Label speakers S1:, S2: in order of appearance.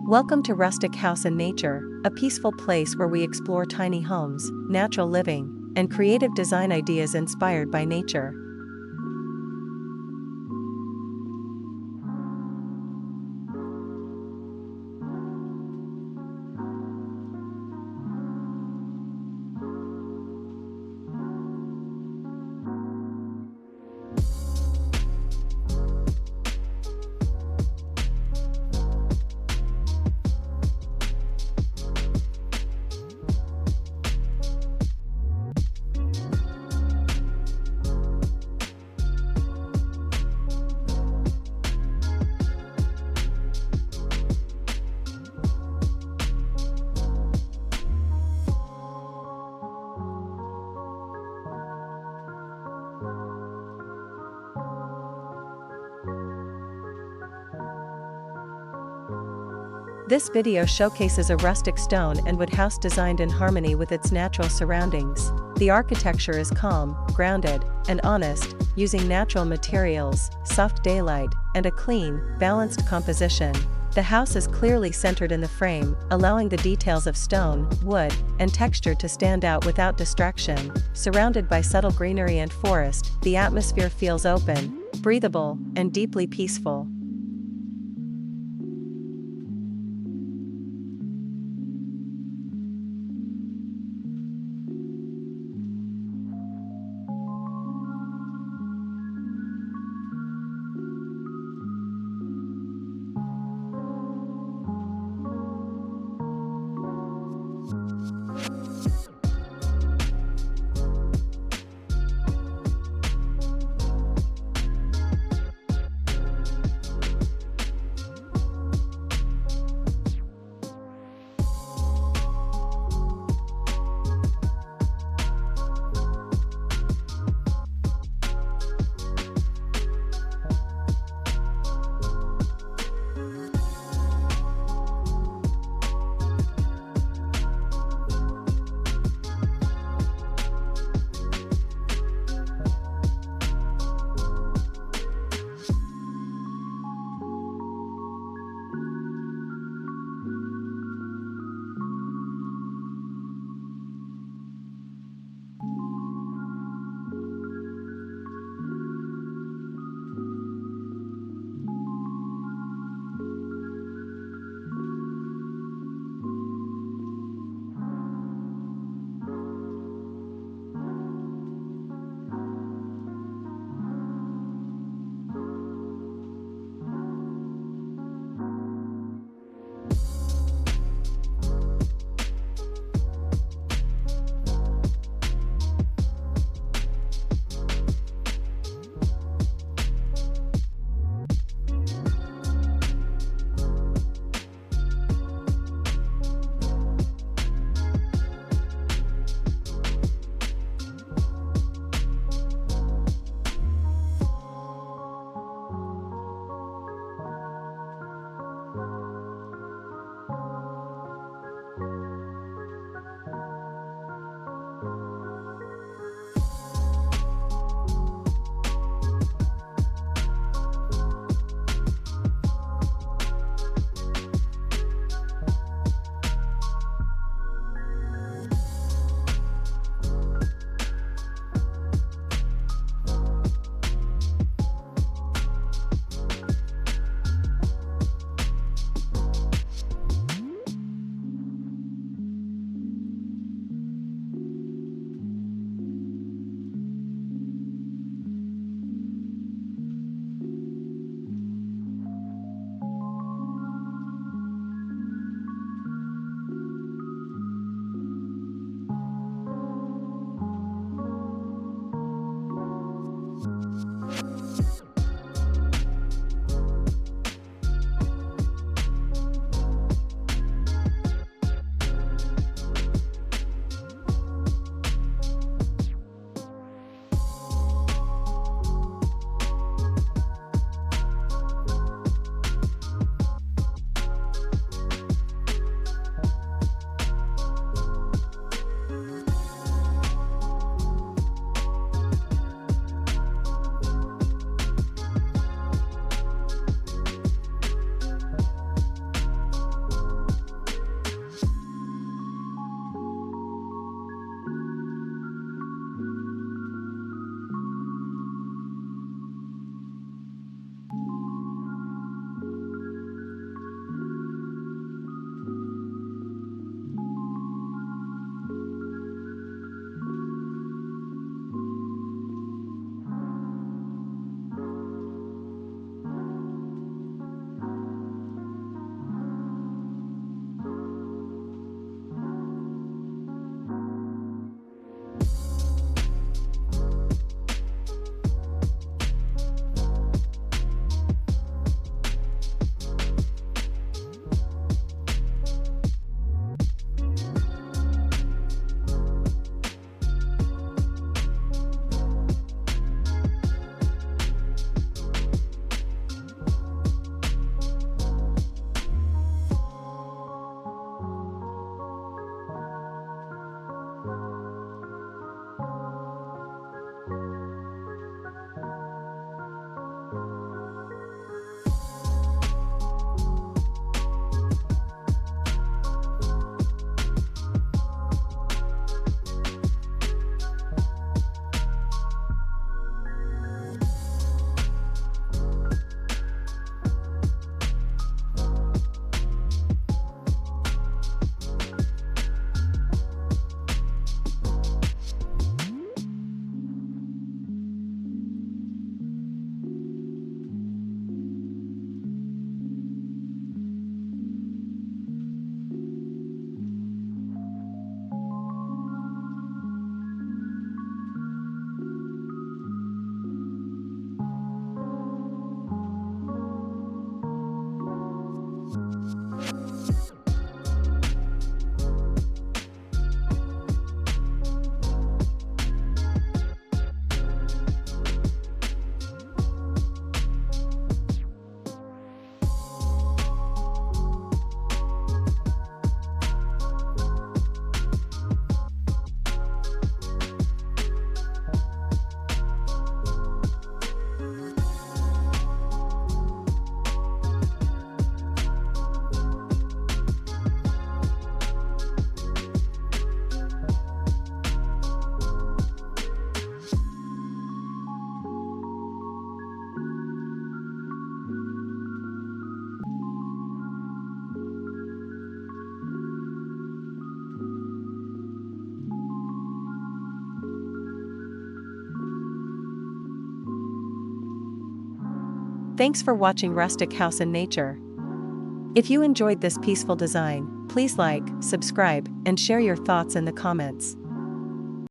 S1: Welcome to Rustic House and Nature, a peaceful place where we explore tiny homes, natural living, and creative design ideas inspired by nature. This video showcases a rustic stone and wood house designed in harmony with its natural surroundings. The architecture is calm, grounded, and honest, using natural materials, soft daylight, and a clean, balanced composition. The house is clearly centered in the frame, allowing the details of stone, wood, and texture to stand out without distraction. Surrounded by subtle greenery and forest, the atmosphere feels open, breathable, and deeply peaceful. Thanks for watching Rustic House in Nature. If you enjoyed this peaceful design, please like, subscribe, and share your thoughts in the comments.